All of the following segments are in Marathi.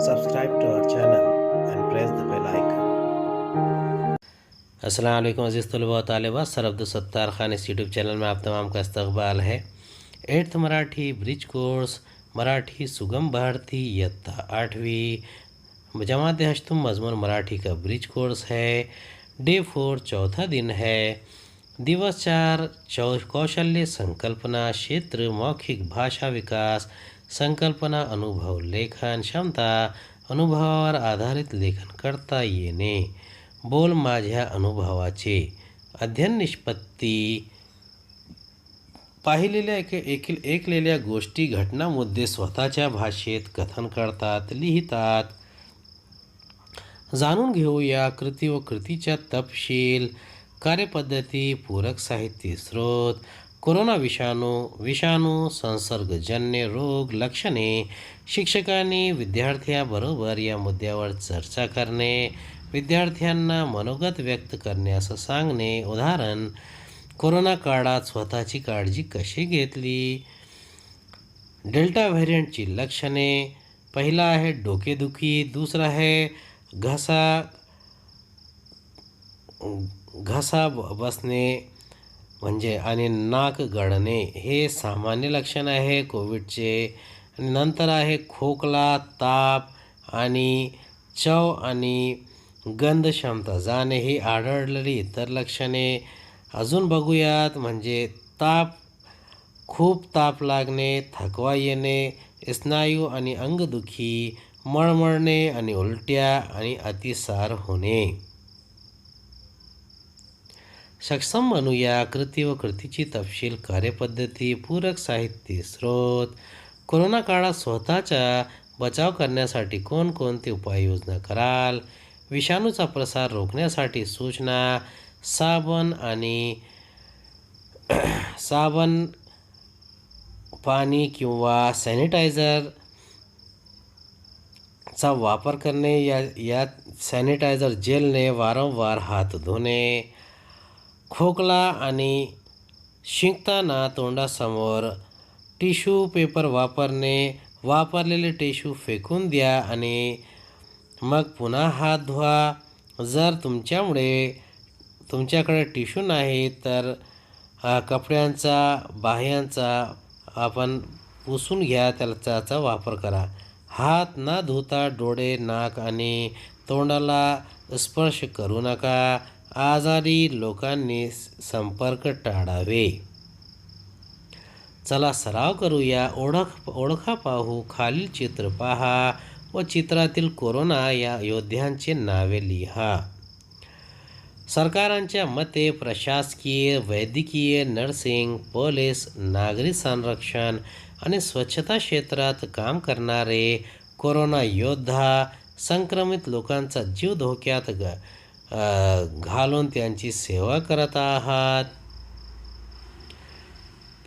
subscribe to our channel and press the bell icon. अस्सलाम वालेकुम अज़ीज़ तलबा व तालिबात। सर अब्दुल सत्तार खान इस यूट्यूब चैनल में आप तमाम का इस्तकबाल है। 8th Marathi bridge course Marathi सुगम भारती इयत्ता 8वीं जमात हश्तुम मजमून मराठी का ब्रिज कोर्स है। डे 4 चौथा दिन है। दिवस 4 कौशल्य संकल्पना क्षेत्र मौखिक भाषा विकास संकल्पना अनुभव लेखन क्षमता अनुभवावर आधारित लेखन करता येणे बोल माझ्या अनुभवाचे अध्ययन निष्पत्ती पाहिलेल्या ऐकलेल्या गोष्टी घटना मुद्दे स्वतःच्या भाषेत कथन करतात लिहितात। जाणून घेऊया कृती व कृतीच्या तपशील कार्यपद्धती पूरक साहित्य स्रोत कोरोना विषाणू संसर्गजन्य रोग लक्षणे शिक्षकांनी विद्यार्थ्याबरोबर या मुद्द्यावर चर्चा करणे विद्यार्थ्यांना मनोगत व्यक्त करण्यास सांगणे उदाहरण कोरोना काळात स्वतःची काळजी कशी घेतली। डेल्टा व्हेरियंटची लक्षणे पहिला आहे डोकेदुखी दुसरा आहे घसा बसणे म्हणजे आणि नाक गळणे हे सामान्य लक्षण आहे कोविडचे। आणि नंतर आहे खोकला ताप आणि चव आणि गंध क्षमता जाणे ही आढळलेली इतर लक्षणे। अजून बघूयात म्हणजे खूप ताप लागणे थकवा येणे स्नायू आणि अंगदुखी मळमळणे आणि उलट्या आणि अतिसार होणे। सक्षम बनूया कृती व कृतीची तपशील कार्यपद्धती पूरक साहित्य स्रोत कोरोना काळात स्वतःचा बचाव करण्यासाठी कोणकोणते उपाययोजना कराल। विषाणूचा प्रसार रोखण्यासाठी सूचना साबण पाणी किंवा सॅनिटायझरचा वापर करणे या सॅनिटायझर जेलने वारंवार हात धुणे खोकला आणि शिंकताना तोंडासमोर टिश्यू पेपर वापरणे वापरलेले टिश्यू फेकून द्या आणि मग पुन्हा हात धुवा। जर तुमच्याकडे टिश्यू नाही तर कपड्यांचा बाह्यांचा आपण पुसून घ्या त्याचा वापर करा। हात न धुता डोळे नाक आणि तोंडाला स्पर्श करू नका। आजारी लोकांनी संपर्क टाळावे। चला सराव करूया ओळखा पाहू खालील चित्र पहा व चित्रातील कोरोना या योद्ध्यांचे नावे लिहा। सरकारांच्या मते प्रशासकीय वैद्यकीय नर्सिंग पोलीस नागरी संरक्षण आणि स्वच्छता क्षेत्रात काम करणारे कोरोना योद्धा संक्रमित लोकांचा जीव धोक्यात घालून त्यांची सेवा करत आहात।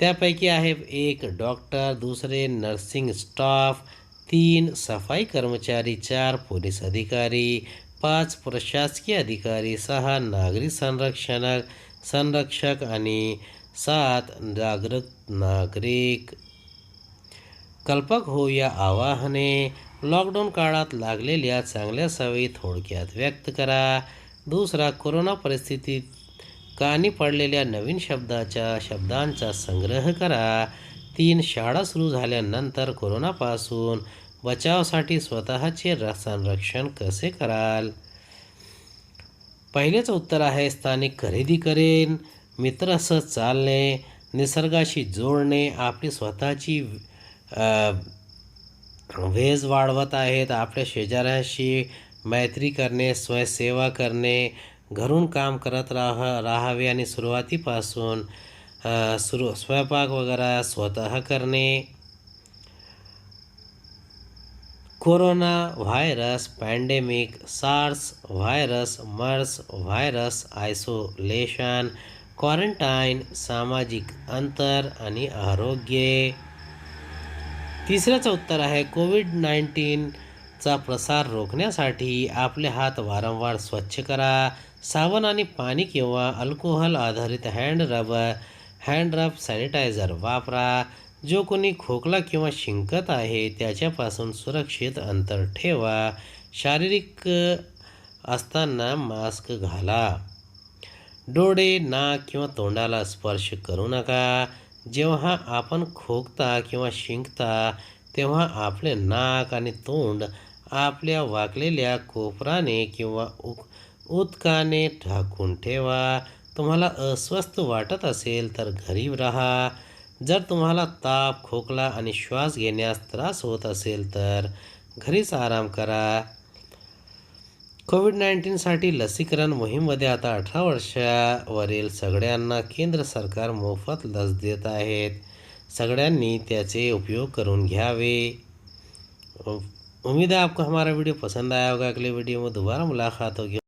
त्यापैकी आहे 1 डॉक्टर 2 नर्सिंग स्टाफ 3 सफाई कर्मचारी 4 पोलीस अधिकारी 5 प्रशासकीय अधिकारी 6 नागरी संरक्षक आणि 7 जागरूक नागरिक। कल्पक होऊया आवाहने लॉकडाऊन काळात लागलेल्या चांगल्या सवयी थोडक्यात व्यक्त करा। दुसरा कोरोना परिस्थितीत कानी पडलेल्या नवीन शब्दांचा संग्रह करा। 3 शाळा सुरू झाल्यानंतर कोरोनापासून बचावासाठी स्वतःचे संरक्षण कसे कराल। पहिलेच उत्तर आहे स्थानिक खरेदी करेन मित्रासह चालणे निसर्गाशी जोडणे आपली स्वतःची वेज वाढवत आहेत आपल्या शेजाऱ्याशी मैत्री करणे स्वयंसेवा करणे घरून काम करत राहावे आणि सुरुवातीपासून स्वयंपाक वगैरे स्वतः करणे। Corona virus pandemic SARS virus MERS virus isolation quarantine सामाजिक अंतर आणि आरोग्य। तिसऱ्याचं उत्तर आहे कोविड-19चा प्रसार रोखण्यासाठी आपले हात वारंवार स्वच्छ करा। साबण आणि पाणी किंवा अल्कोहोल आधारित हँड रब सॅनिटायझर वापरा। जो कोणी खोकला किंवा शिंकत आहे त्याच्यापासून सुरक्षित अंतर ठेवा. शारीरिक असताना मास्क घाला. डोळे, नाक किंवा तोंडाला स्पर्श करू नका. जेव्हा आपण खोकता किंवा शिंकता तेव्हा आपले नाक आणि तोंड आपल्या वाकलेल्या कोपराने किंवा उदकाने झाकून ठेवा. तुम्हाला अस्वस्थ वाटत असेल तर घरी राहा. जर तुम्हाला ताप, खोकला आणि श्वास घेण्यास त्रास होत असेल तर घरीच आराम करा. कोविड-19साठी लसीकरण मोहीममध्ये आता 18 वर्षावरील सगळ्यांना केंद्र सरकार मोफत लस देत आहेत. सगळ्यांनी त्याचे उपयोग करून घ्यावे. उम्मीद है आपको हमारा वीडियो पसंद आया होगा. अगले वीडियो में दोबारा मुलाकात होगी.